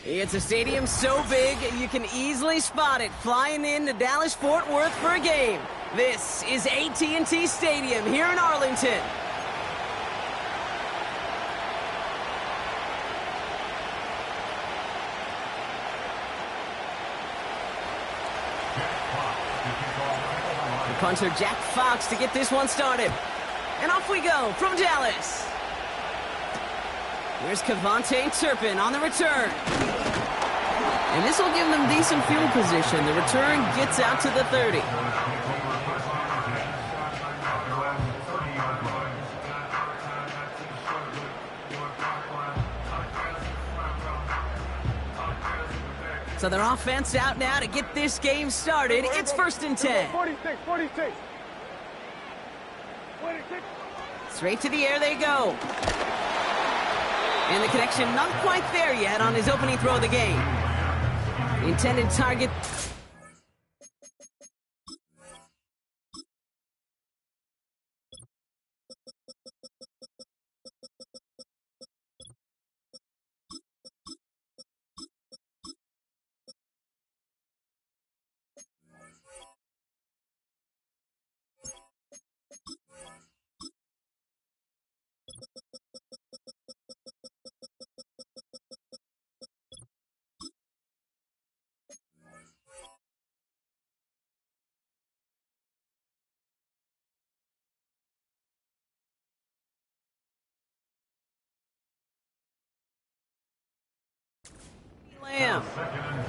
It's a stadium so big you can easily spot it flying into Dallas-Fort Worth for a game. This is AT&T Stadium here in Arlington. The punter Jack Fox to get this one started. And off we go from Dallas. Here's Cavante Turpin on the return. And this will give them decent field position. The return gets out to the 30. So their offense out now to get this game started. It's 1st and 10. 46. Straight to the air they go. And the connection not quite there yet on his opening throw of the game. The intended target.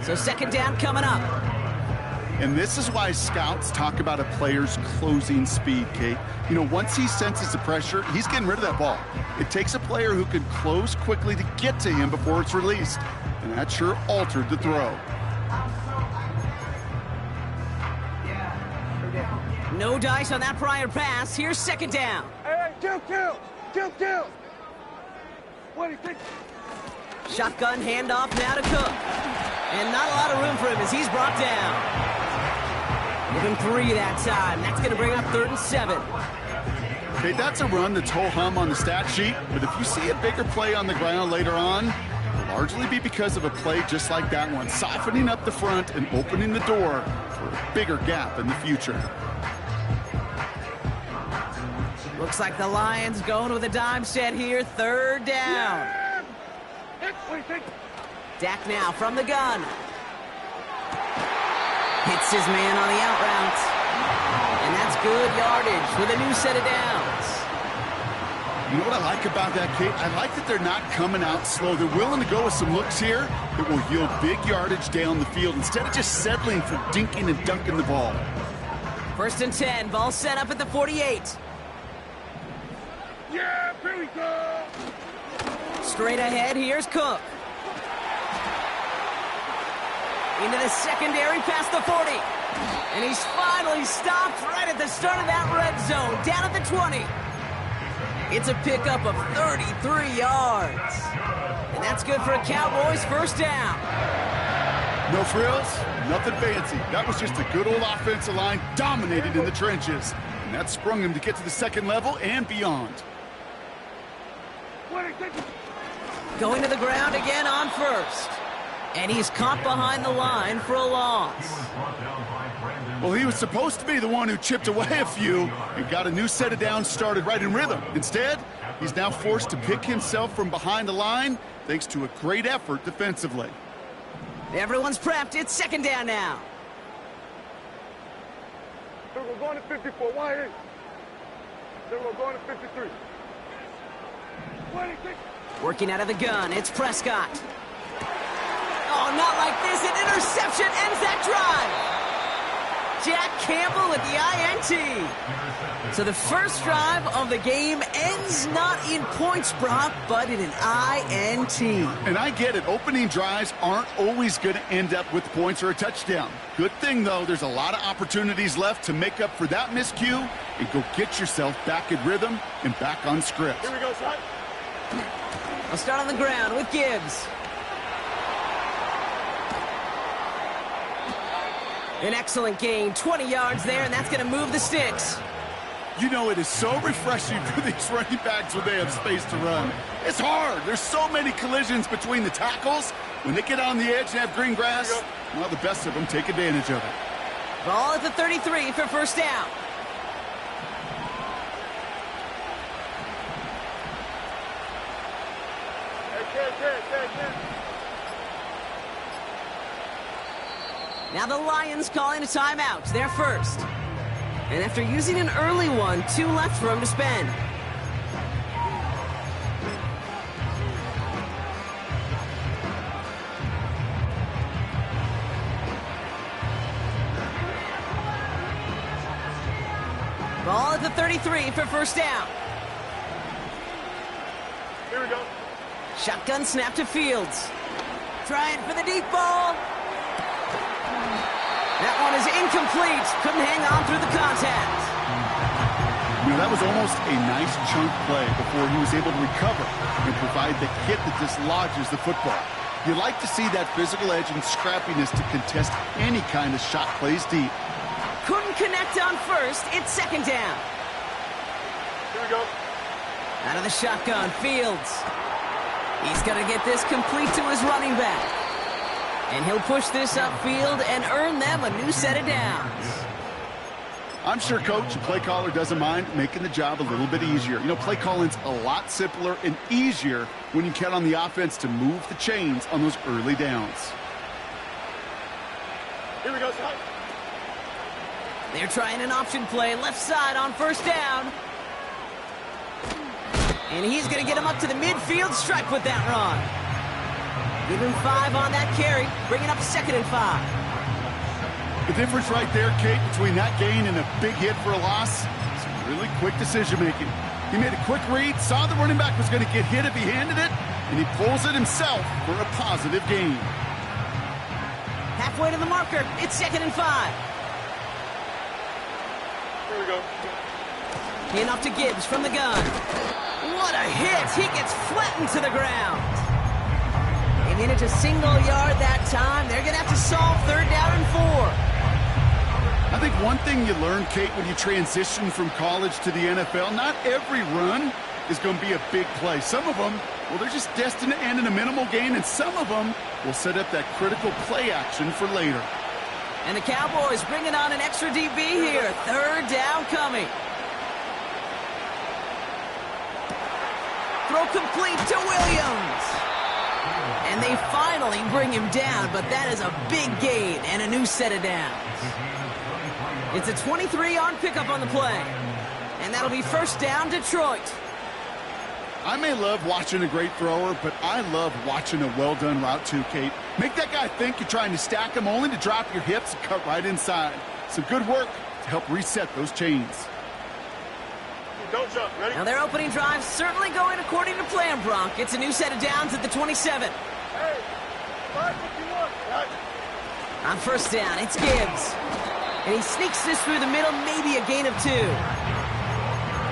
So 2nd down coming up. And this is why scouts talk about a player's closing speed, Kate. You know, once he senses the pressure, he's getting rid of that ball. It takes a player who can close quickly to get to him before it's released. And that sure altered the throw. No dice on that prior pass. Here's 2nd down. Hey, kill. 26. Shotgun handoff now to Cook. And not a lot of room for him as he's brought down. Give him 3 that time. That's going to bring up 3rd and 7. Okay, that's a run that's ho-hum on the stat sheet, but if you see a bigger play on the ground later on, it'll largely be because of a play just like that one, softening up the front and opening the door for a bigger gap in the future. Looks like the Lions going with a dime set here. 3rd down. Dak now from the gun. Hits his man on the out route. And that's good yardage with a new set of downs. You know what I like about that, Kate? I like that they're not coming out slow. They're willing to go with some looks here that will yield big yardage down the field instead of just settling for dinking and dunking the ball. 1st and 10. Ball set up at the 48. Yeah, here we go. Straight ahead, here's Cook. Into the secondary past the 40. And he's finally stopped right at the start of that red zone, down at the 20. It's a pickup of 33 yards. And that's good for a Cowboys 1st down. No frills, nothing fancy. That was just a good old offensive line dominated in the trenches. And that sprung him to get to the 2nd level and beyond. Going to the ground again on 1st. And he's caught behind the line for a loss. Well, he was supposed to be the one who chipped away a few and got a new set of downs started right in rhythm. Instead, he's now forced to pick himself from behind the line thanks to a great effort defensively. Everyone's prepped. It's 2nd down now. We're going to 54. Why ain't? We're going to 53. 26. Working out of the gun. It's Prescott. Oh, not like this. An interception ends that drive. Jack Campbell with the INT. So the first drive of the game ends not in points, Brock, but in an INT. And I get it. Opening drives aren't always going to end up with points or a touchdown. Good thing, though, there's a lot of opportunities left to make up for that miscue and go get yourself back in rhythm and back on script. Here we go, son. I'll start on the ground with Gibbs. An excellent gain, 20 yards there, and that's going to move the sticks. You know, it is so refreshing for these running backs when they have space to run. It's hard. There's so many collisions between the tackles. When they get on the edge and have green grass, well, the best of them take advantage of it. Ball at the 33 for first down. Now the Lions calling a timeout. They're first. And after using an early one, 2 left for him to spend. Ball at the 33 for first down. Here we go. Shotgun snap to Fields. Trying for the deep ball. That one is incomplete. Couldn't hang on through the contact. You know, that was almost a nice chunk play before he was able to recover and provide the hit that dislodges the football. You like to see that physical edge and scrappiness to contest any kind of shot plays deep. Couldn't connect on first. It's second down. Here we go. Out of the shotgun, Fields. He's going to get this complete to his running back. And he'll push this upfield and earn them a new set of downs. I'm sure coach and play caller doesn't mind making the job a little bit easier. You know, play calling's a lot simpler and easier when you count on the offense to move the chains on those early downs. Here we go, Scott. They're trying an option play left side on first down. And he's going to get him up to the midfield stripe with that run. Give him 5 on that carry, bringing up 2nd and 5. The difference right there, Kate, between that gain and a big hit for a loss, some really quick decision-making. He made a quick read, saw the running back was going to get hit if he handed it, and he pulls it himself for a positive gain. Halfway to the marker, it's 2nd and 5. Here we go. Handoff to Gibbs from the gun. What a hit! He gets flattened to the ground. They made it to single yard that time. They're going to have to solve 3rd down and 4. I think one thing you learn, Kate, when you transition from college to the NFL, not every run is going to be a big play. Some of them, well, they're just destined to end in a minimal gain, and some of them will set up that critical play action for later. And the Cowboys bringing on an extra DB here. 3rd down coming. Throw complete to Williams. And they finally bring him down, but that is a big gain and a new set of downs. It's a 23-yard pickup on the play. And that'll be first down, Detroit. I may love watching a great thrower, but I love watching a well-done route too, Kate. Make that guy think you're trying to stack him only to drop your hips and cut right inside. Some good work to help reset those chains. Don't jump. Ready? Now their opening drive certainly going according to plan, Bronk. It's a new set of downs at the 27. Hey, 551. Right. On first down, it's Gibbs. And he sneaks this through the middle, maybe a gain of 2.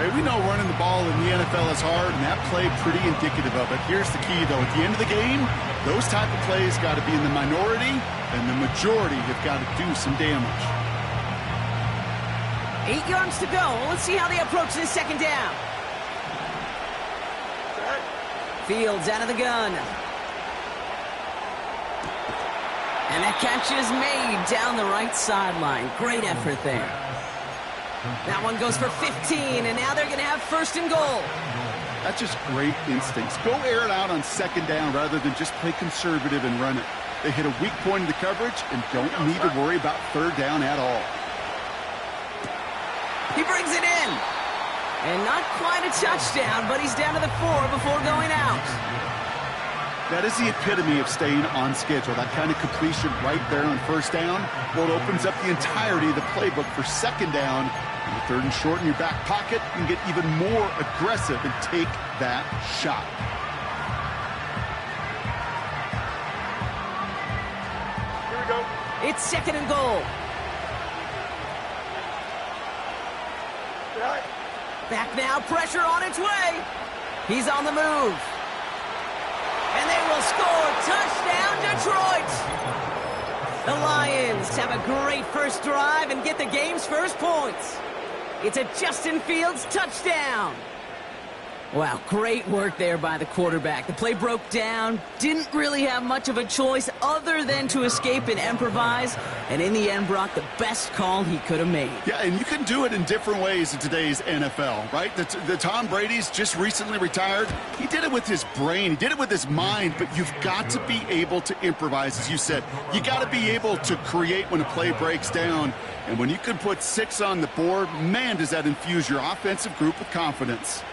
Hey, we know running the ball in the NFL is hard, and that play pretty indicative of it. Here's the key, though. At the end of the game, those type of plays got to be in the minority, and the majority have got to do some damage. 8 yards to go. Let's see how they approach this 2nd down. Fields out of the gun. And that catch is made down the right sideline. Great effort there. That one goes for 15, and now they're going to have 1st and goal. That's just great instincts. Go air it out on 2nd down rather than just play conservative and run it. They hit a weak point in the coverage and don't need to worry about 3rd down at all. He brings it in. And not quite a touchdown, but he's down to the 4 before going out. That is the epitome of staying on schedule. That kind of completion right there on 1st down. Well, it opens up the entirety of the playbook for 2nd down. And 3rd and short in your back pocket, you can get even more aggressive and take that shot. Here we go. It's 2nd and goal. Right. Back now, pressure on its way. He's on the move. And they will score. Touchdown, Detroit. The Lions have a great first drive and get the game's first points. It's a Justin Fields touchdown. Wow, great work there by the quarterback. The play broke down, didn't really have much of a choice other than to escape and improvise, and in the end brought the best call he could have made. Yeah, and you can do it in different ways in today's NFL, right? The Tom Brady's just recently retired. He did it with his brain. He did it with his mind, but you've got to be able to improvise, as you said. You got to be able to create when a play breaks down, and when you can put 6 on the board, man, does that infuse your offensive group with confidence.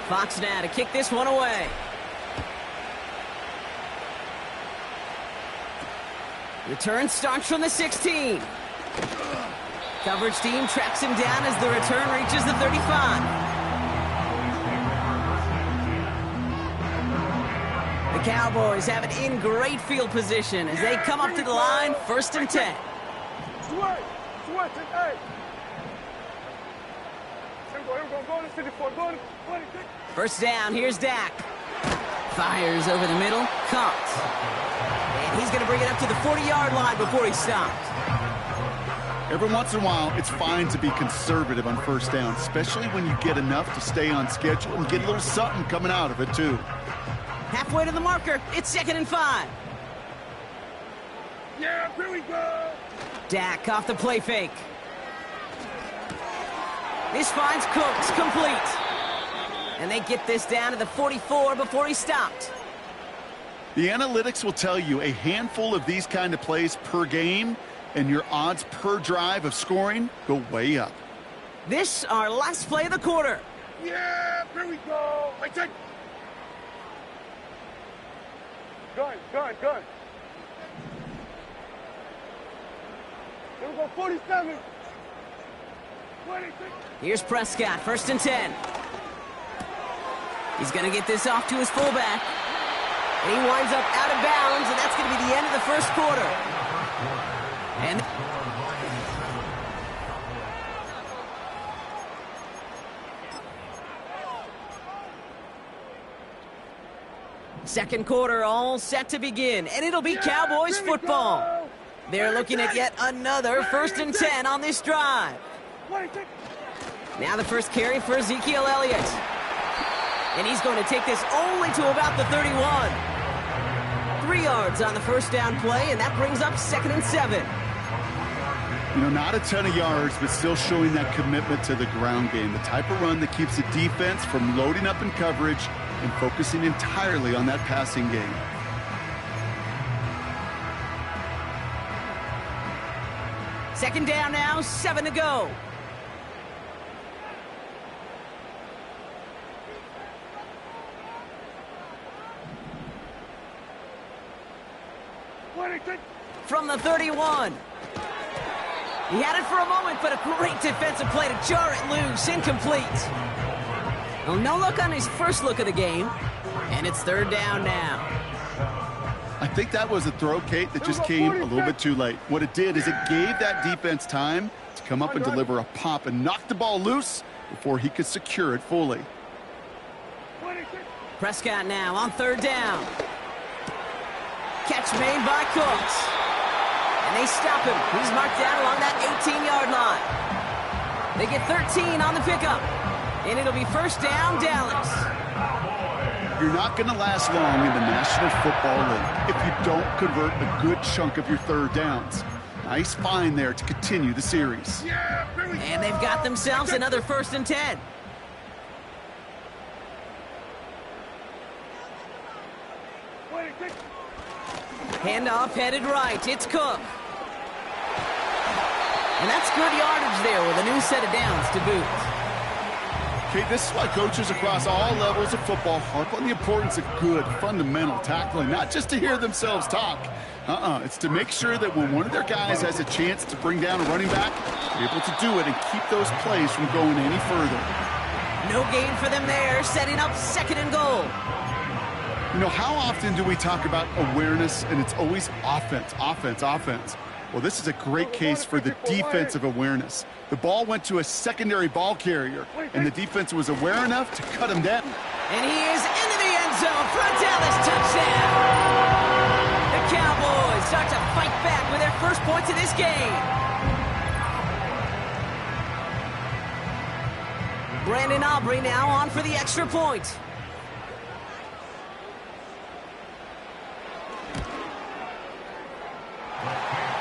Fox now to kick this one away. Return starts from the 16. Coverage team tracks him down as the return reaches the 35. The Cowboys have it in great field position as they come up to the line, 1st and 10. First down, here's Dak. Fires over the middle, caught. And he's going to bring it up to the 40-yard line before he stops. Every once in a while, it's fine to be conservative on 1st down, especially when you get enough to stay on schedule and get a little something coming out of it, too. Halfway to the marker, it's 2nd and 5. Yeah, here we go. Dak off the play fake. This finds Cooks complete. And they get this down to the 44 before he stopped. The analytics will tell you a handful of these kind of plays per game, and your odds per drive of scoring go way up. This, our last play of the quarter. Yeah, here we go. I take. Gun. Here we go, 47. 26. Here's Prescott, 1st and 10. He's going to get this off to his fullback. And he winds up out of bounds, and that's going to be the end of the 1st quarter. And second quarter all set to begin, and it'll be Cowboys football. They're looking at yet another 1st and 10 on this drive. Now the first carry for Ezekiel Elliott. And he's going to take this only to about the 31. 3 yards on the 1st down play, and that brings up 2nd and 7. You know, not a ton of yards, but still showing that commitment to the ground game. The type of run that keeps the defense from loading up in coverage and focusing entirely on that passing game. Second down now, 7 to go. From the 31. He had it for a moment, but a great defensive play to jar it loose. Incomplete. Well, no look on his first look of the game. And it's 3rd down now. I think that was a throw, Kate, that just came a little bit too late. What it did is it gave that defense time to come up and deliver a pop and knock the ball loose before he could secure it fully. Prescott now on 3rd down. Catch made by Cooks. And they stop him. He's marked down along that 18-yard line. They get 13 on the pickup. And it'll be 1st down, Dallas. You're not going to last long in the National Football League if you don't convert a good chunk of your 3rd downs. Nice find there to continue the series. And they've got themselves another 1st and 10. Handoff headed right. It's Cook. And that's good yardage there with a new set of downs to boot. Okay, this is why coaches across all levels of football harp on the importance of good, fundamental tackling, not just to hear themselves talk. It's to make sure that when one of their guys has a chance to bring down a running back, they're able to do it and keep those plays from going any further. No gain for them there, setting up 2nd and goal. You know, how often do we talk about awareness and it's always offense, offense, offense? Well, this is a great case for the defensive awareness. The ball went to a secondary ball carrier, and the defense was aware enough to cut him down. And he is into the end zone for a Dallas touchdown. The Cowboys points of this game. Brandon Aubrey now on for the extra point.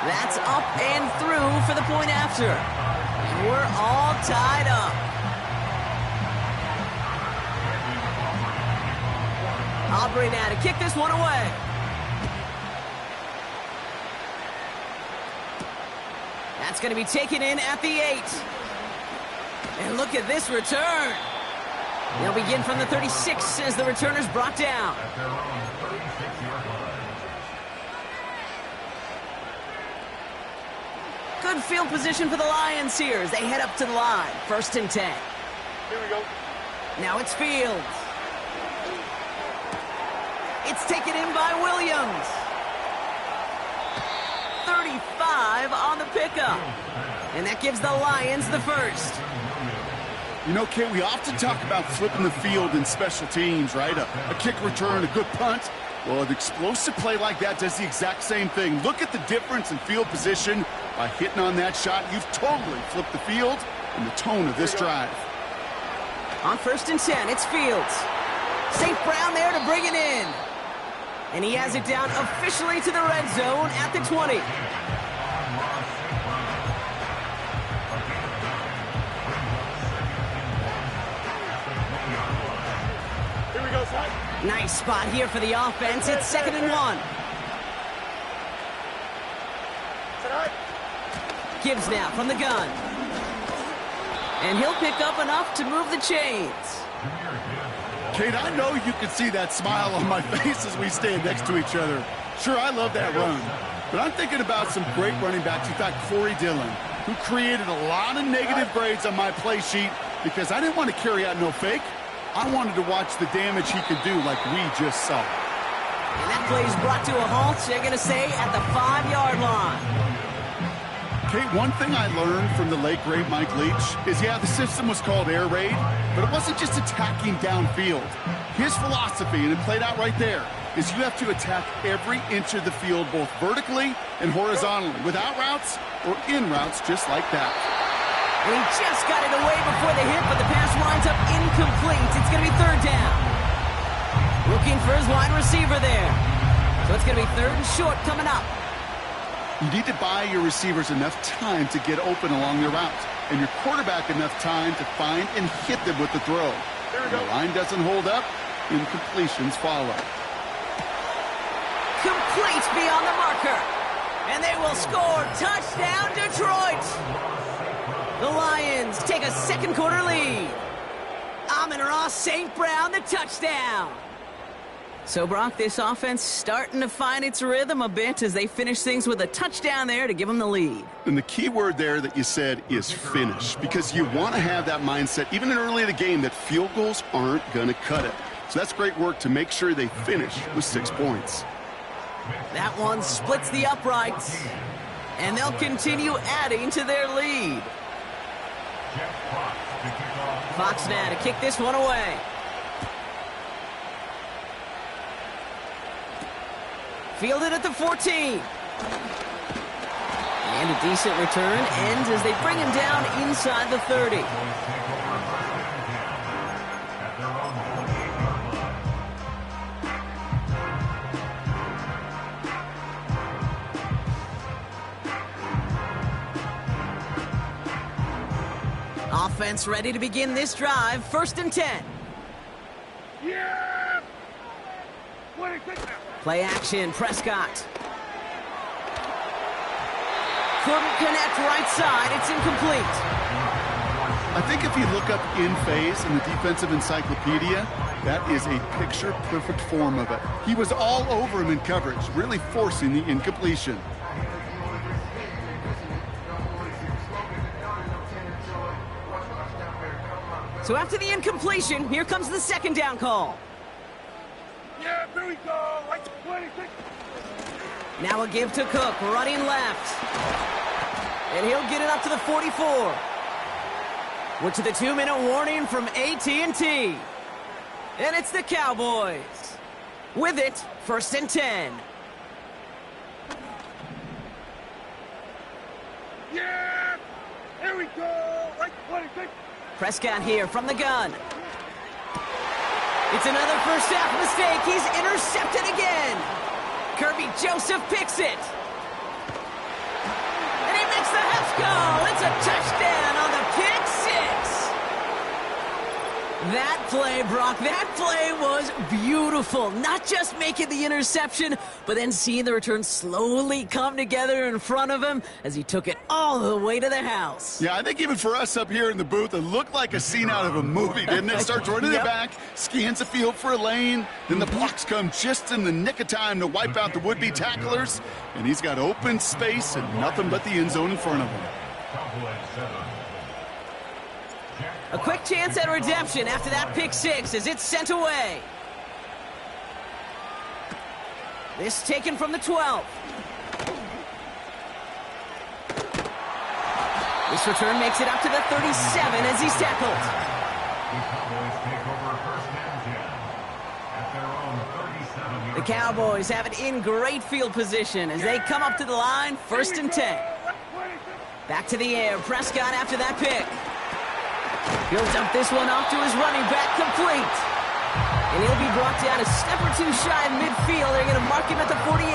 That's up and through for the point after. And we're all tied up. Aubrey now to kick this one away. That's going to be taken in at the 8. And look at this return. They'll begin from the 36 as the returner's brought down. Good field position for the Lions here as they head up to the line. 1st and 10. Here we go. Now it's Fields. It's taken in by Williams. 35 on the pickup. And that gives the Lions the first. You know, Kate, we often talk about flipping the field in special teams, right? A kick return, a good punt. Well, an explosive play like that does the exact same thing. Look at the difference in field position. By hitting on that shot, you've totally flipped the field and the tone of this drive. On 1st and 10, it's Fields. St. Brown there to bring it in. And he has it down officially to the red zone at the 20. Here we go, son. Nice spot here for the offense. It's 2nd and 1. Gibbs now from the gun. And he'll pick up enough to move the chains. Kate, I know you can see that smile on my face as we stand next to each other. Sure, I love that run. But I'm thinking about some great running backs. In fact, Corey Dillon, who created a lot of negative grades on my play sheet because I didn't want to carry out no fake. I wanted to watch the damage he could do like we just saw. And that play is brought to a halt, they're going to say, at the 5-yard line. Kate, one thing I learned from the late, great Mike Leach is, yeah, the system was called air raid, but it wasn't just attacking downfield. His philosophy, and it played out right there, is you have to attack every inch of the field, both vertically and horizontally, without routes or in routes just like that. And he just got it away before the hit, but the pass winds up incomplete. It's going to be 3rd down. Looking for his wide receiver there. So it's going to be 3rd and short coming up. You need to buy your receivers enough time to get open along their route, and your quarterback enough time to find and hit them with the throw. If the line doesn't hold up, incompletions follow. Complete beyond the marker. And they will score. Touchdown, Detroit. The Lions take a 2nd quarter lead. Amon-Ra St. Brown, the touchdown. So, Brock, this offense starting to find its rhythm a bit as they finish things with a touchdown there to give them the lead. And the key word there that you said is finish, because you want to have that mindset, even early in the game, that field goals aren't going to cut it. So that's great work to make sure they finish with 6 points. That one splits the uprights, and they'll continue adding to their lead. Fox now to kick this one away. Fielded at the 14. And a decent return ends as they bring him down inside the 30. Offense ready to begin this drive. 1st and 10. Yeah! 26 now. Play action, Prescott. Couldn't connect right side, it's incomplete. I think if you look up in phase in the defensive encyclopedia, that is a picture-perfect form of it. He was all over him in coverage, really forcing the incompletion. So after the incompletion, here comes the 2nd down call. Yeah, here we go. Like 26. Now a give to Cook, running left. And he'll get it up to the 44. We're to the 2-minute warning from AT&T. And it's the Cowboys. With it, 1st and 10. Yeah! Here we go! Right, 26. Prescott here from the gun. It's another first half mistake. He's intercepted again. Kirby Joseph picks it. And he makes the Hess goal. It's a touchdown on the pick six. That play, Brock, that play was beautiful. Not just making the interception, but then seeing the return slowly come together in front of him as he took it all the way to the house. Yeah, I think even for us up here in the booth, it looked like a scene out of a movie, didn't it? Starts running it back, scans the field for a lane, then the blocks come just in the nick of time to wipe out the would-be tacklers, and he's got open space and nothing but the end zone in front of him. A quick chance at redemption after that pick six as it's sent away. This taken from the 12. This return makes it up to the 37 as he's tackled. The Cowboys have it in great field position as they come up to the line, 1st and 10. Back to the air, Prescott after that pick. He'll dump this one off to his running back, complete. And he'll be brought down a step or two shy of midfield. They're going to mark him at the 48.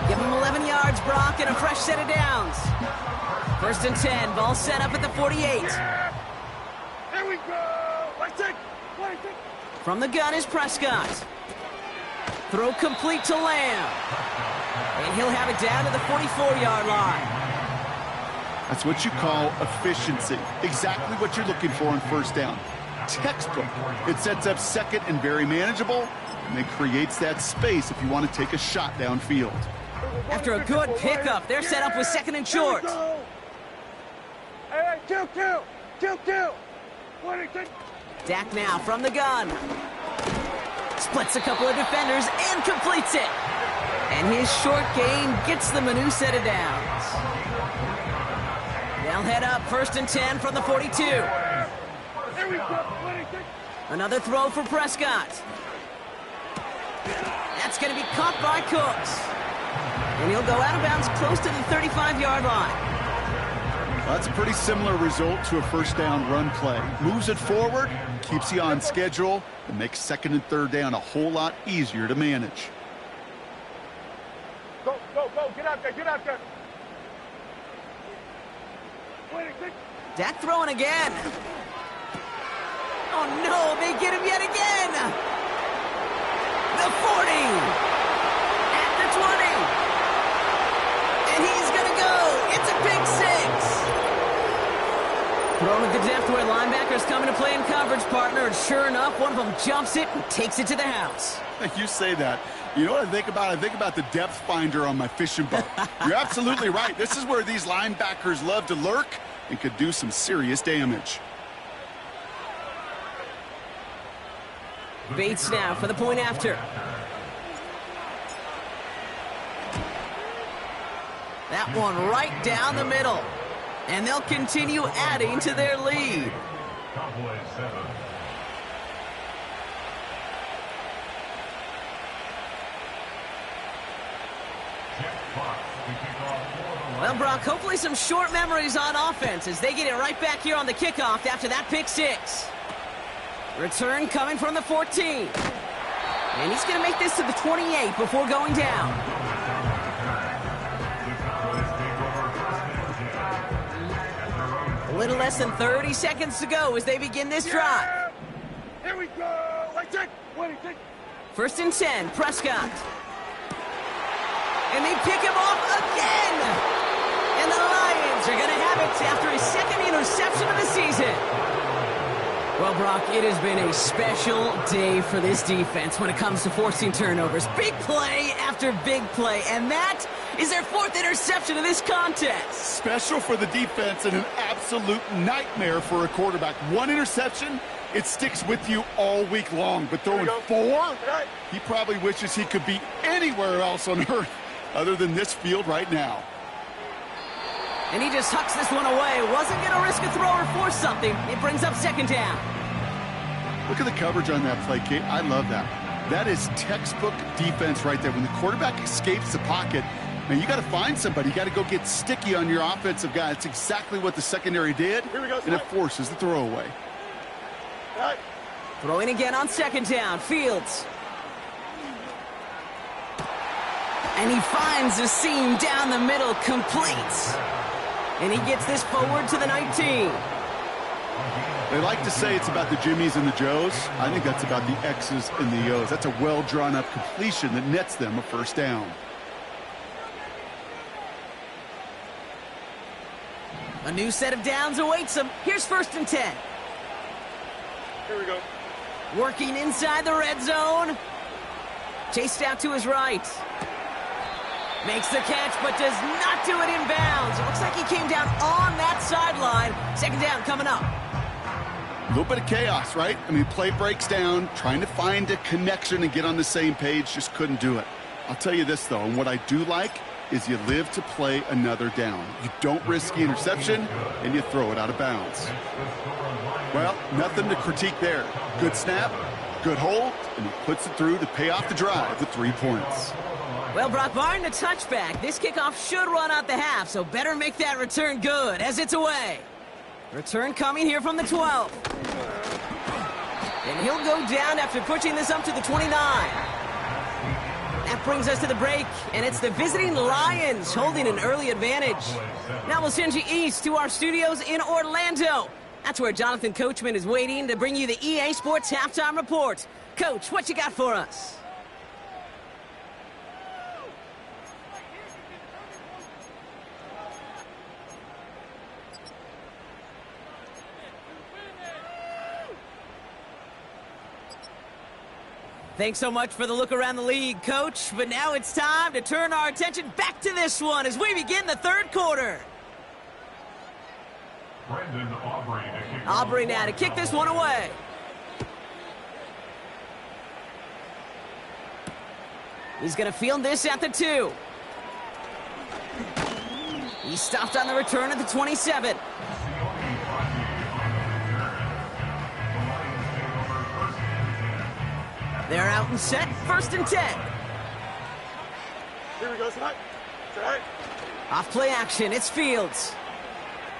Give him 11 yards, Brock, and a fresh set of downs. 1st and 10, ball set up at the 48. Here we go! Right, 26. From the gun is Prescott. Throw complete to Lamb. And he'll have it down to the 44-yard line. That's what you call efficiency. Exactly what you're looking for on first down. Textbook. It sets up second and very manageable, and then creates that space if you want to take a shot downfield. After a good pickup, they're set up with 2nd and short. Hey, kill! 26. Dak now from the gun. Splits a couple of defenders and completes it. And his short gain gets them a new set of downs. They'll head up 1st and 10 from the 42. Here we go, 26. Another throw for Prescott. That's going to be caught by Cooks. And he'll go out of bounds close to the 35-yard line. Well, that's a pretty similar result to a first down run play. Moves it forward, keeps you on schedule, and makes 2nd and 3rd down a whole lot easier to manage. Go, get out there. 26. Dak throwing again. Oh no, they get him yet again. The 40. At the 20. And he's gonna go. It's a pick six. Thrown at the depth where linebackers come into play in coverage, partner, and sure enough, one of them jumps it and takes it to the house. You say that. You know what I think about? I think about the depth finder on my fishing boat. You're absolutely right. This is where these linebackers love to lurk and could do some serious damage. Bates now for the point after. That one right down the middle. And they'll continue adding to their lead. Cowboys 7. Well, Brock, hopefully some short memories on offense as they get it right back here on the kickoff after that pick six. Return coming from the 14. And he's going to make this to the 28 before going down. A little less than 30 seconds to go as they begin this drive. Here we go. Right, 26. 1st and 10, Prescott. And they pick him off again. And the Lions are going to have it after his 2nd interception of the season. Well, Brock, it has been a special day for this defense when it comes to forcing turnovers. Big play after big play, and that is their 4th interception of this contest. Special for the defense and an absolute nightmare for a quarterback. 1 interception, it sticks with you all week long. But throwing 4, he probably wishes he could be anywhere else on earth other than this field right now. And he just hucks this one away. Wasn't going to risk a throw or force something. It brings up 2nd down. Look at the coverage on that play, Kate. I love that. That is textbook defense right there. When the quarterback escapes the pocket, Now, you got to find somebody. You got to go get sticky on your offensive guy. It's exactly what the secondary did, Here we go, and it forces the throwaway. All right. Throwing again on second down. Fields. And he finds a seam down the middle, complete. And he gets this forward to the 19. They like to say it's about the Jimmies and the Joes. I think that's about the X's and the O's. That's a well-drawn-up completion that nets them a first down. A new set of downs awaits him. Here's 1st and 10. Here we go. Working inside the red zone. Chased out to his right. Makes the catch, but does not do it in bounds. It looks like he came down on that sideline. 2nd down coming up. A little bit of chaos, right? I mean, play breaks down, trying to find a connection and get on the same page, just couldn't do it. I'll tell you this, though, and what I do like is you live to play another down. You don't risk the interception, and you throw it out of bounds. Well, nothing to critique there. Good snap, good hold, and he puts it through to pay off the drive with 3 points. Well, Brock, barring the touchback, this kickoff should run out the half, so better make that return good as it's away. Return coming here from the 12. And he'll go down after pushing this up to the 29. That brings us to the break, and it's the visiting Lions holding an early advantage. Now we'll send you east to our studios in Orlando. That's where Jonathan Coachman is waiting to bring you the EA Sports Halftime Report. Coach, what you got for us? Thanks so much for the look around the league, Coach. But now it's time to turn our attention back to this one as we begin the 3rd quarter. Aubrey now to kick this one away. He's going to field this at the 2. He stopped on the return at the 27. They're out and set, 1st and 10. Here we go, tonight. Right. Off play action, it's Fields.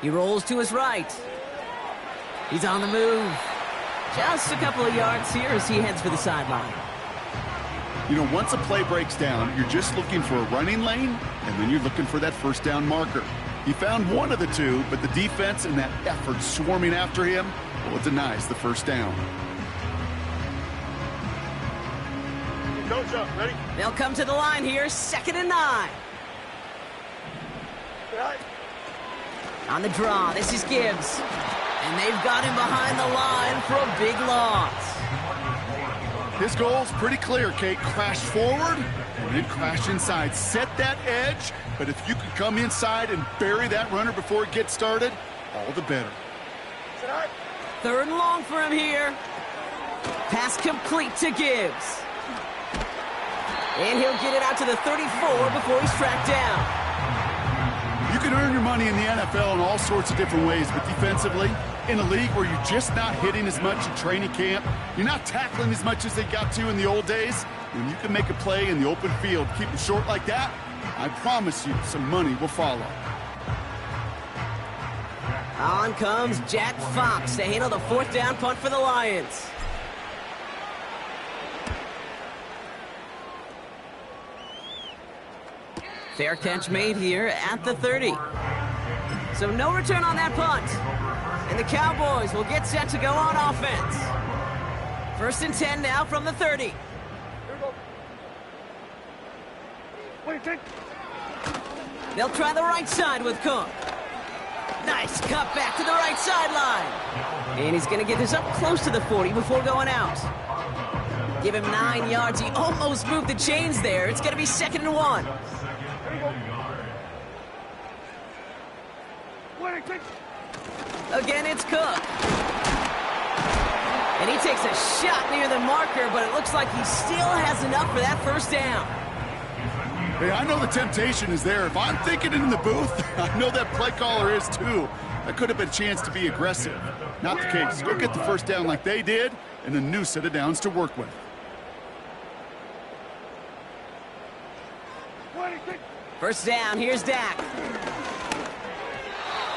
He rolls to his right. He's on the move. Just a couple of yards here as he heads for the sideline. You know, once a play breaks down, you're just looking for a running lane, and then you're looking for that first down marker. He found one of the two, but the defense and that effort swarming after him, well, it denies the first down. Don't jump. Ready? They'll come to the line here, 2nd and 9. Right. On the draw, this is Gibbs. And they've got him behind the line for a big loss. His goal's pretty clear, Kate. Crash forward and then crash inside. Set that edge, but if you can come inside and bury that runner before it gets started, all the better. 3rd and long for him here. Pass complete to Gibbs. And he'll get it out to the 34 before he's tracked down. You can earn your money in the NFL in all sorts of different ways, but defensively, in a league where you're just not hitting as much in training camp, you're not tackling as much as they got to in the old days, when you can make a play in the open field, keep it short like that, I promise you some money will follow. On comes Jack Fox to handle the 4th down punt for the Lions. Fair catch made here at the 30. So no return on that punt. And the Cowboys will get set to go on offense. 1st and 10 now from the 30. Here we go. Wait, take. They'll try the right side with Cook. Nice cut back to the right sideline. And he's going to get this up close to the 40 before going out. Give him 9 yards. He almost moved the chains there. It's going to be 2nd and 1. Again, it's Cook. And he takes a shot near the marker, but it looks like he still has enough for that first down. Hey, I know the temptation is there. If I'm thinking it in the booth, I know that play caller is too. That could have been a chance to be aggressive. Not the case. Go get the first down like they did, and a new set of downs to work with. First down, here's Dak.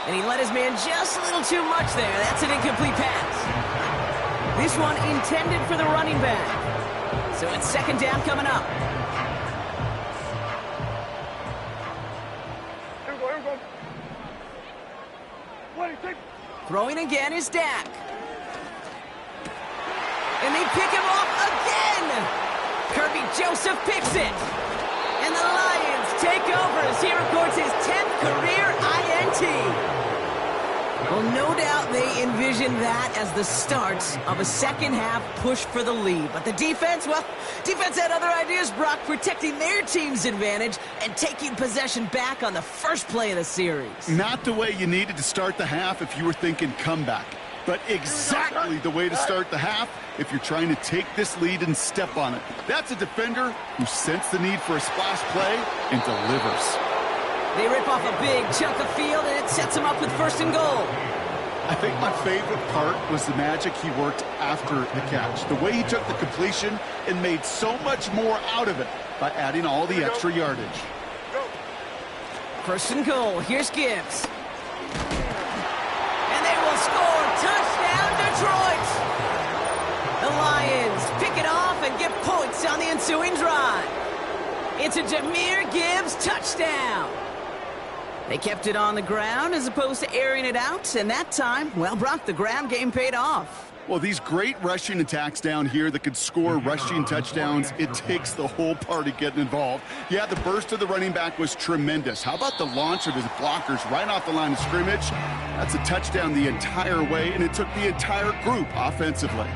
And he let his man just a little too much there. That's an incomplete pass. This one intended for the running back. So it's second down coming up. Here we go, here we go. Throwing again is Dak. And they pick him off again. Kirby Joseph picks it. And the Lions take over as he records his 10th career INT. Well, no doubt they envisioned that as the start of a second-half push for the lead. But the defense, well, defense had other ideas, Brock, protecting their team's advantage and taking possession back on the first play of the series. Not the way you needed to start the half if you were thinking comeback, but exactly the way to start the half if you're trying to take this lead and step on it. That's a defender who sensed the need for a splash play and delivers. They rip off a big chunk of field, and it sets them up with first and goal. I think my favorite part was the magic he worked after the catch. The way he took the completion and made so much more out of it by adding all the extra yardage. First and goal. Here's Gibbs. And they will score. Touchdown, Detroit! The Lions pick it off and get points on the ensuing drive. It's a Jahmyr Gibbs touchdown. They kept it on the ground as opposed to airing it out, and that time, well, Brock, the ground game paid off. Well, these great rushing attacks down here that could score rushing touchdowns, it takes the whole party getting involved. Yeah, the burst of the running back was tremendous. How about the launch of his blockers right off the line of scrimmage? That's a touchdown the entire way, and it took the entire group offensively.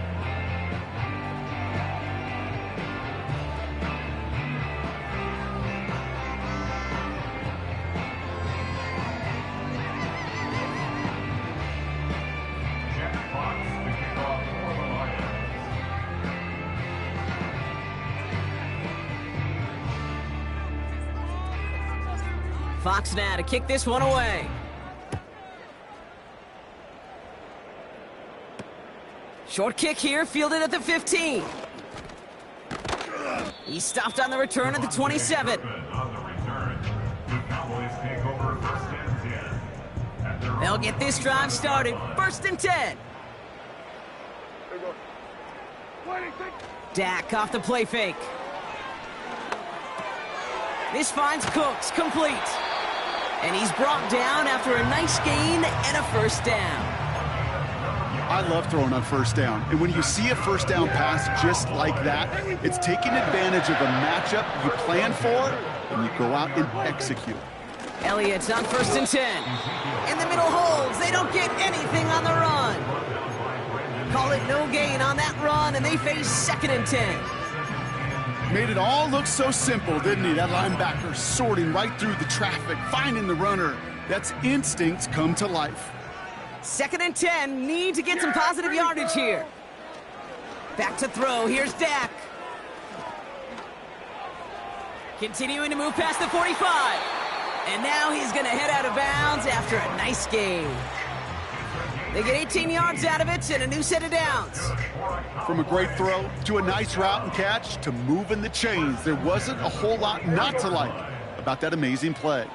Fox now to kick this one away. Short kick here, fielded at the 15. He stopped on the return at the 27. They'll get this drive started. First and 10. Dak off the play fake. This finds Cooks, complete. And he's brought down after a nice gain and a first down. I love throwing on first down. And when you see a first down pass just like that, it's taking advantage of a matchup you plan for, and you go out and execute. Elliott's on first and 10. In the middle holds. They don't get anything on the run. Call it no gain on that run, and they face second and 10. Made it all look so simple, didn't he? That linebacker sorting right through the traffic, finding the runner. That's instincts come to life. Second and 10, need to get some positive yardage here. Back to throw, here's Dak. Continuing to move past the 45. And now he's going to head out of bounds after a nice gain. They get 18 yards out of it and a new set of downs. From a great throw to a nice route and catch to moving the chains, there wasn't a whole lot not to like about that amazing play.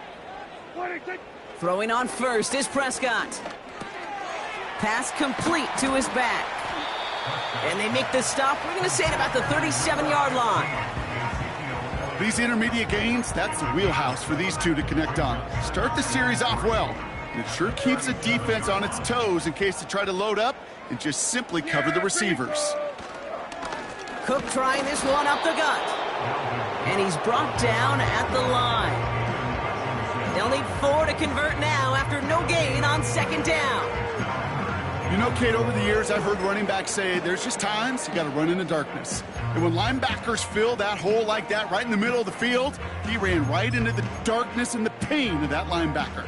Throwing on first is Prescott. Pass complete to his back. And they make the stop, we're going to say, at about the 37-yard line. These intermediate gains, that's the wheelhouse for these two to connect on. Start the series off well. It sure keeps the defense on its toes in case they try to load up and just simply cover the receivers. Cook trying this one up the gut. And he's brought down at the line. They'll need 4 to convert now after no gain on second down. You know, Kate, over the years, I've heard running backs say there's just times you got to run in the darkness. And when linebackers fill that hole like that right in the middle of the field, he ran right into the darkness and the pain of that linebacker.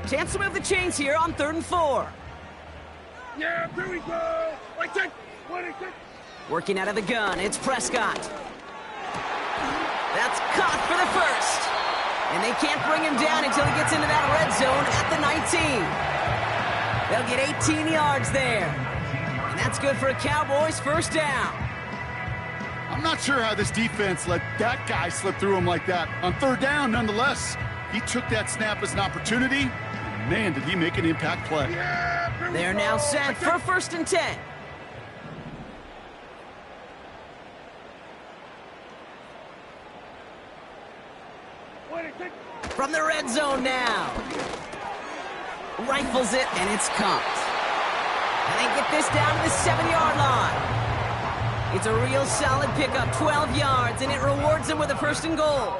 Chance to move the chains here on 3rd and 4. Yeah, here we go. Like that. Working out of the gun, it's Prescott. That's caught for the first. And they can't bring him down until he gets into that red zone at the 19. They'll get 18 yards there. And that's good for a Cowboys first down. I'm not sure how this defense let that guy slip through him like that. On third down, nonetheless, he took that snap as an opportunity. And man, did he make an impact play. They're now set for 1st and 10. From the red zone now. Rifles it, and it's caught. And they get this down to the 7-yard line. It's a real solid pickup, 12 yards, and it rewards them with a 1st and goal.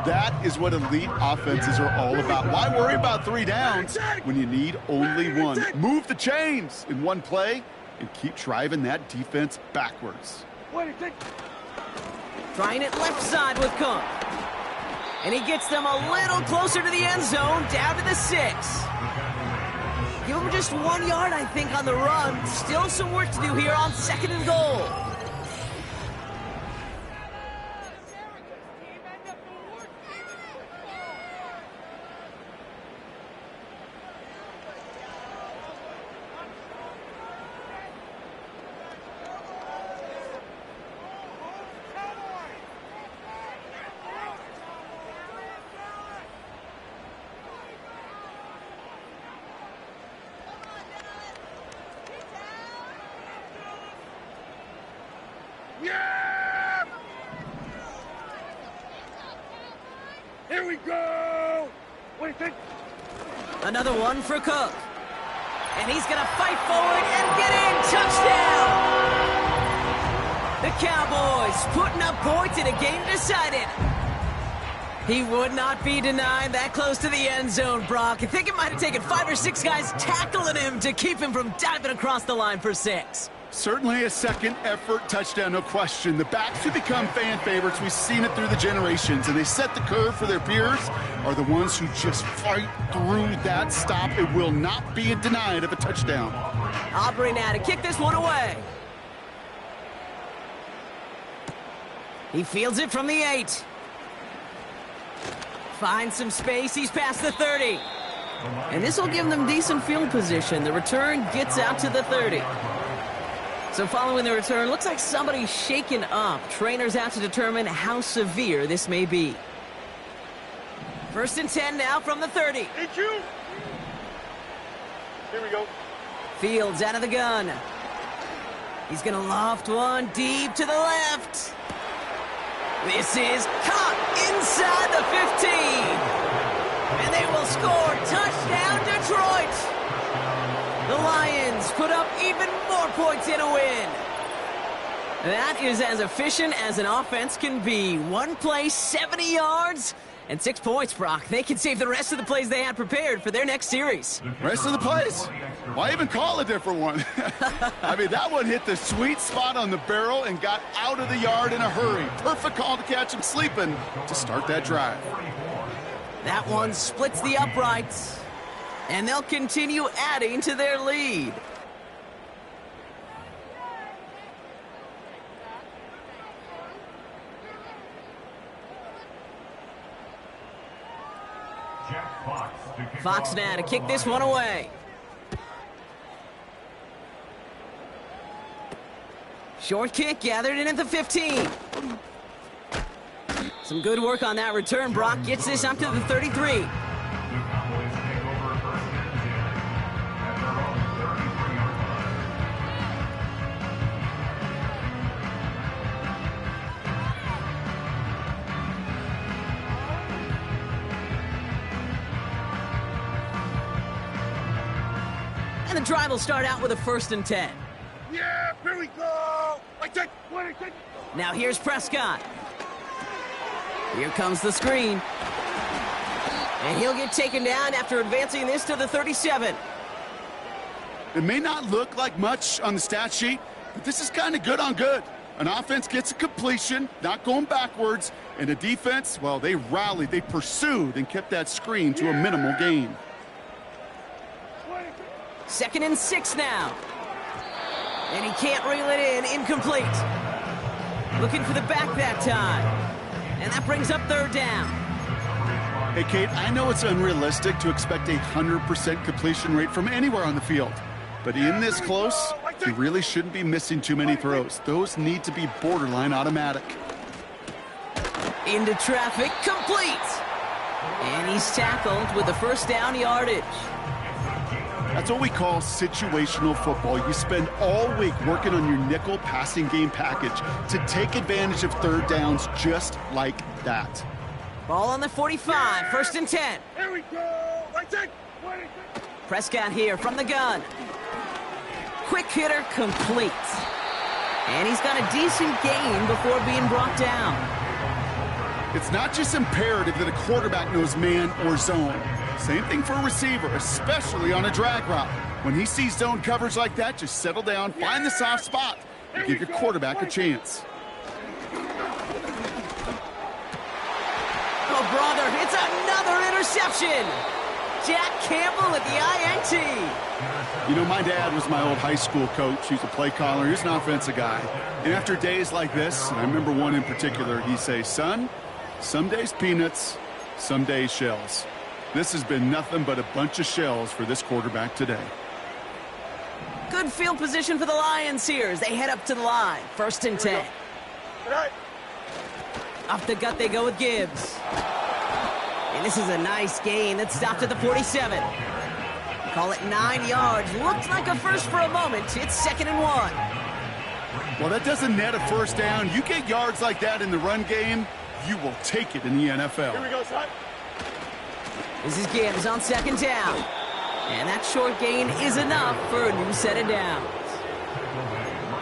That is what elite offenses are all about. Why worry about 3 downs when you need only 1? Move the chains in one play and keep driving that defense backwards. Trying it left side with Cook. And he gets them a little closer to the end zone, down to the 6. Give him just 1 yard, I think, on the run. Still some work to do here on 2nd and goal. Yeah! Here we go! What do you think? Another one for Cook. And he's going to fight forward and get in. Touchdown! The Cowboys putting up points in a game decided. He would not be denied that close to the end zone, Brock. I think it might have taken 5 or 6 guys tackling him to keep him from diving across the line for 6. Certainly a second effort touchdown, no question. The backs who become fan favorites, we've seen it through the generations, and they set the curve for their peers, are the ones who just fight through that stop. It will not be denied of a touchdown. Aubrey now to kick this one away. He fields it from the 8. Finds some space. He's past the 30. And this will give them decent field position. The return gets out to the 30. So following the return, looks like somebody's shaken up. Trainers out to determine how severe this may be. 1st and 10 now from the 30. It's you! Here we go. Fields out of the gun. He's going to loft one deep to the left. This is caught inside the 15. And they will score. Touchdown, Detroit. The Lions put up even more points in a win. That is as efficient as an offense can be. One play, 70 yards, and 6 points, Brock. They can save the rest of the plays they had prepared for their next series. Rest of the plays? Why even call a different one? I mean, that one hit the sweet spot on the barrel and got out of the yard in a hurry. Perfect call to catch him sleeping to start that drive. That one splits the uprights, and they'll continue adding to their lead. Fox now to kick this one away. Short kick gathered in at the 15. Some good work on that return. Brock gets this up to the 33. And the drive will start out with a 1st and 10. Yeah, here we go! Now here's Prescott. Here comes the screen. And he'll get taken down after advancing this to the 37. It may not look like much on the stat sheet, but this is kind of good on good. An offense gets a completion, not going backwards, and a defense, well, they rallied, they pursued, and kept that screen to a minimal gain. 2nd and 6 now. And he can't reel it in. Incomplete. Looking for the back that time. And that brings up 3rd down. Hey, Kate, I know it's unrealistic to expect a 100% completion rate from anywhere on the field. But in this close, He really shouldn't be missing too many throws. Those need to be borderline automatic. Into traffic, complete. And he's tackled with the first down yardage. That's what we call situational football. You spend all week working on your nickel passing game package to take advantage of third downs just like that. Ball on the 45, first and 10. Here we go. Right take. Prescott here from the gun. Quick hitter, complete. And he's got a decent gain before being brought down. It's not just imperative that a quarterback knows man or zone. Same thing for a receiver, especially on a drag route. When he sees zone coverage like that, just settle down, find the soft spot, and give your quarterback a chance. Oh, brother, it's another interception. Jack Campbell at the INT. You know, my dad was my old high school coach. He's a play caller. He's an offensive guy. And after days like this, and I remember one in particular, he'd say, son, some days peanuts, some days shells. This has been nothing but a bunch of shells for this quarterback today. Good field position for the Lions here as they head up to the line. First and 10. Off the gut they go with Gibbs. And this is a nice gain that stopped at the 47. Call it 9 yards. Looked like a first for a moment. It's 2nd and 1. Well, that doesn't net a first down. You get yards like that in the run game, you will take it in the NFL. Here we go, son. This is Gibbs on 2nd down. And that short gain is enough for a new set of downs.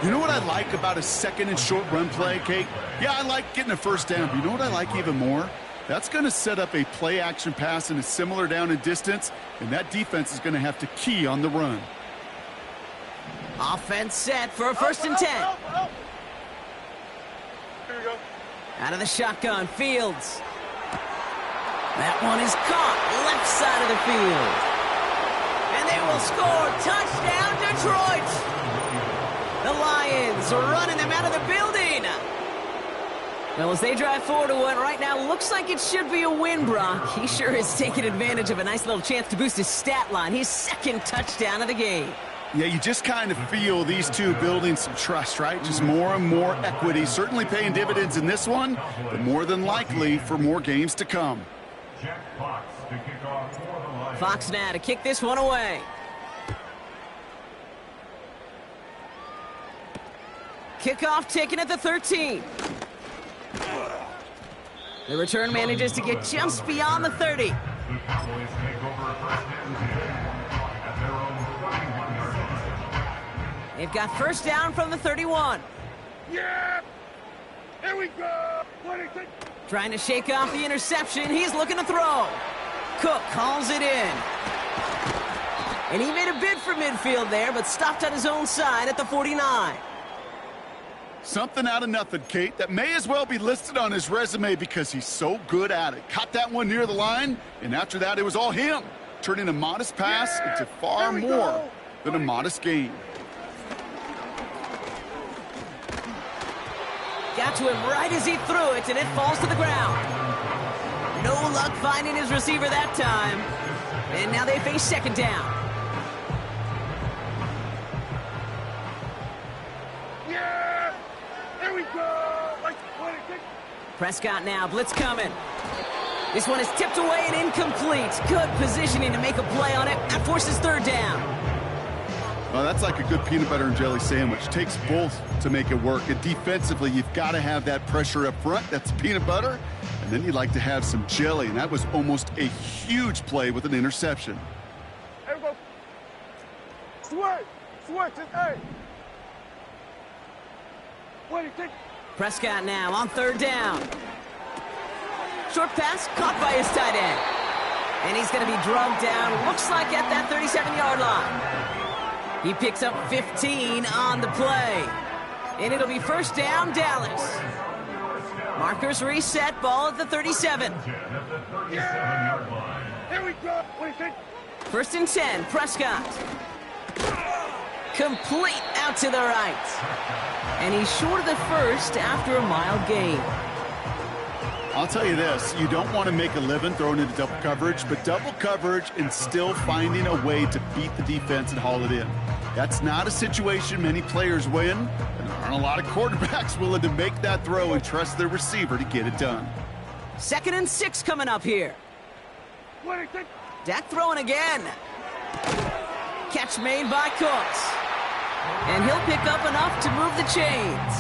You know what I like about a second and short run play, Kate? Yeah, I like getting a first down, but you know what I like even more? That's going to set up a play-action pass in a similar down and distance, and that defense is going to have to key on the run. Offense set for a first and 10. Here we go. Out of the shotgun, Fields. That one is caught, left side of the field. And they will score. Touchdown, Detroit. The Lions are running them out of the building. Well, as they drive forward to what right now looks like it should be a win, Brock. He sure is taking advantage of a nice little chance to boost his stat line. His 2nd touchdown of the game. Yeah, you just kind of feel these two building some trust, right? Just more and more equity. Certainly paying dividends in this one, but more than likely for more games to come. Fox now to kick this one away. Kickoff taken at the 13. The return manages to get just beyond the 30. They've got first down from the 31. Yeah! Here we go! 26. Trying to shake off the interception. He's looking to throw. Cook calls it in. And he made a bid for midfield there, but stopped on his own side at the 49. Something out of nothing, Kate, that may as well be listed on his resume because he's so good at it. Caught that one near the line, and after that, it was all him, turning a modest pass into far more than a modest gain. Got to him right as he threw it, and it falls to the ground. No luck finding his receiver that time. And now they face 2nd down. Yeah! Here we go! Like 26. Prescott now, blitz coming. This one is tipped away and incomplete. Good positioning to make a play on it. That forces 3rd down. Well, that's like a good peanut butter and jelly sandwich. Takes both to make it work. And defensively, you've got to have that pressure up front. That's peanut butter. And then you'd like to have some jelly. And that was almost a huge play with an interception. Here we go. Switch! Switch it, hey! 26. Prescott now on 3rd down. Short pass caught by his tight end. And he's going to be drugged down, looks like at that 37-yard line. He picks up 15 on the play. And it'll be first down, Dallas. Markers reset, ball at the 37. Yeah! Here we go! 26. First and 10, Prescott. Complete out to the right. And he's short of the first after a mild gain. I'll tell you this, you don't want to make a living throwing into double coverage, but double coverage and still finding a way to beat the defense and haul it in. That's not a situation many players win, and there aren't a lot of quarterbacks willing to make that throw and trust their receiver to get it done. 2nd and 6 coming up here. Dak throwing again. Catch made by Cooks. And he'll pick up enough to move the chains.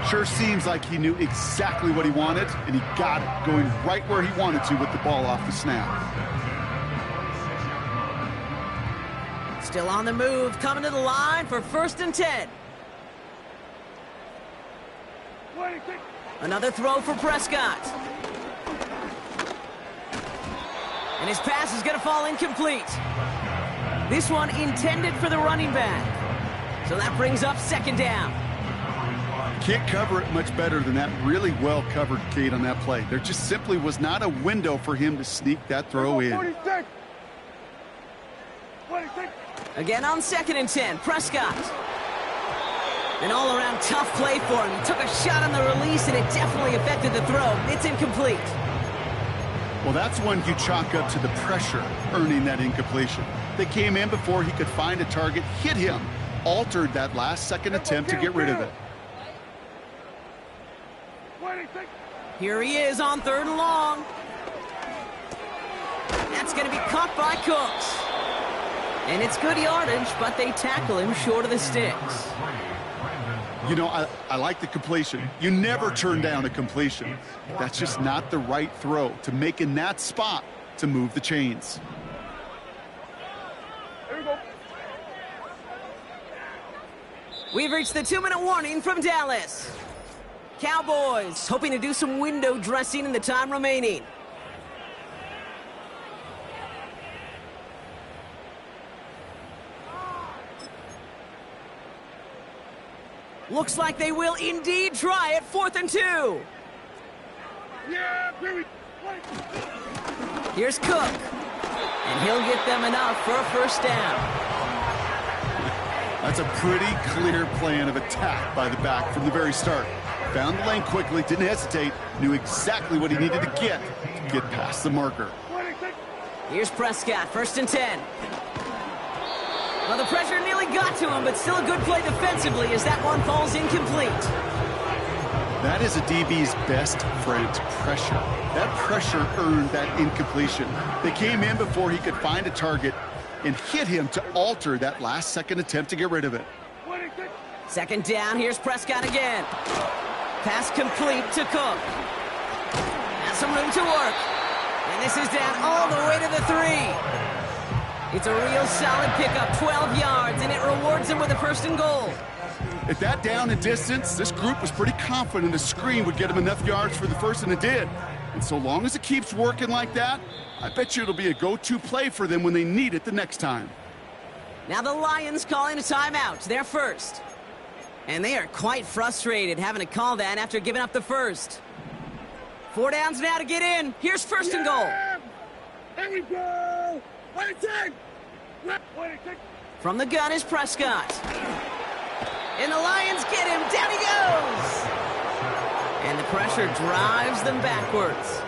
Sure seems like he knew exactly what he wanted, and he got it, going right where he wanted to with the ball off the snap. Still on the move, coming to the line for 1st and 10. Another throw for Prescott. And his pass is going to fall incomplete. This one intended for the running back. So that brings up 2nd down. Can't cover it much better than that. Really well covered, Kate, on that play. There just simply was not a window for him to sneak that throw in. 26. Again on 2nd and 10, Prescott. An all-around tough play for him. He took a shot on the release, and it definitely affected the throw. It's incomplete. Well, that's one you chalk up to the pressure earning that incompletion. They came in before he could find a target, hit him, altered that last-second attempt to get rid of it. Here he is on 3rd and long. That's going to be caught by Cooks. And it's good yardage, but they tackle him short of the sticks. You know, I like the completion. You never turn down a completion. That's just not the right throw to make in that spot to move the chains. Here we go. We've reached the 2-minute warning from Dallas. Cowboys hoping to do some window dressing in the time remaining. Looks like they will indeed try it. 4th and 2. Yeah, Billy. Here's Cook. And he'll get them enough for a 1st down. That's a pretty clear plan of attack by the back from the very start. Found the lane quickly, didn't hesitate, knew exactly what he needed to get past the marker. Here's Prescott, 1st and 10. Well, the pressure nearly got to him, but still a good play defensively as that one falls incomplete. That is a DB's best friend, pressure. That pressure earned that incompletion. They came in before he could find a target and hit him to alter that last-second attempt to get rid of it. 2nd down, here's Prescott again. Pass complete to Cook. Has some room to work. And this is down all the way to the 3. It's a real solid pickup, 12 yards, and it rewards him with a 1st and goal. At that down and distance, this group was pretty confident a screen would get him enough yards for the 1st, and it did. And so long as it keeps working like that, I bet you it'll be a go-to play for them when they need it the next time. Now the Lions calling a timeout, their 1st. And they are quite frustrated having to call that after giving up the 1st. 4 downs now to get in. Here's 1st and goal. There we go. 26. From the gun is Prescott. And the Lions get him. Down he goes. And the pressure drives them backwards.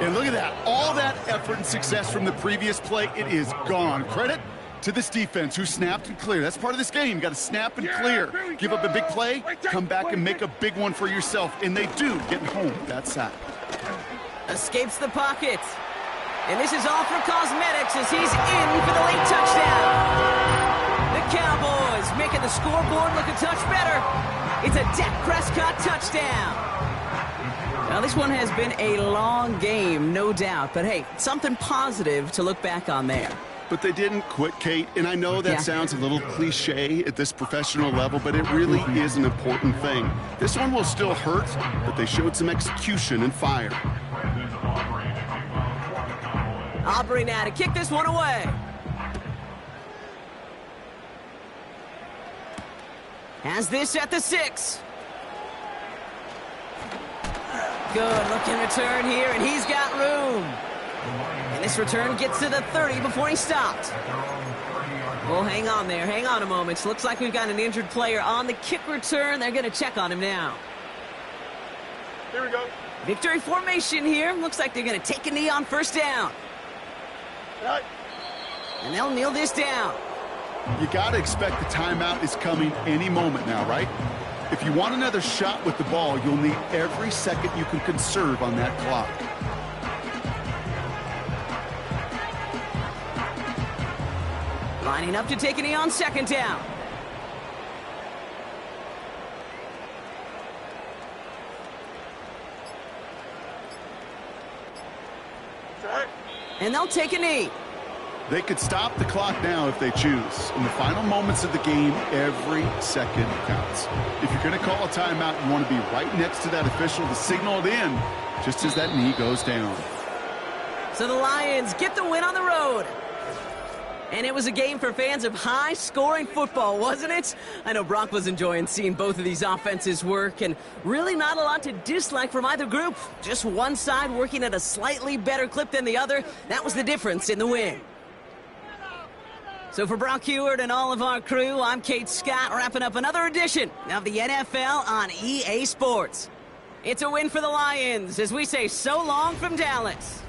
And look at that. All that effort and success from the previous play, it is gone. Credit to this defense who snapped and cleared. That's part of this game. You got to snap and clear. Give up a big play, come back and make a big one for yourself. And they do, getting home that sack. Escapes the pocket. And this is all for cosmetics as he's in for the late touchdown. The Cowboys making the scoreboard look a touch better. It's a Dak Prescott touchdown. Now, this one has been a long game, no doubt. But, hey, something positive to look back on there. But they didn't quit, Kate. And I know that sounds a little cliche at this professional level, but it really is an important thing. This one will still hurt, but they showed some execution and fire. Aubrey now to kick this one away. Has this at the 6. Good looking return here, and he's got room. And this return gets to the 30 before he stopped. Well, hang on there. Hang on a moment. Looks like we've got an injured player on the kick return. They're going to check on him now. Here we go. Victory formation here. Looks like they're going to take a knee on 1st down. Right. And they'll kneel this down. You got to expect the timeout is coming any moment now, right? If you want another shot with the ball, you'll need every second you can conserve on that clock. Lining up to take a knee on second down. And they'll take a knee. They could stop the clock now if they choose. In the final moments of the game, every second counts. If you're going to call a timeout, you want to be right next to that official to signal it in just as that knee goes down. So the Lions get the win on the road. And it was a game for fans of high-scoring football, wasn't it? I know Brock was enjoying seeing both of these offenses work, and really not a lot to dislike from either group. Just one side working at a slightly better clip than the other. That was the difference in the win. So for Brock Heward and all of our crew, I'm Kate Scott, wrapping up another edition of the NFL on EA Sports. It's a win for the Lions as we say so long from Dallas.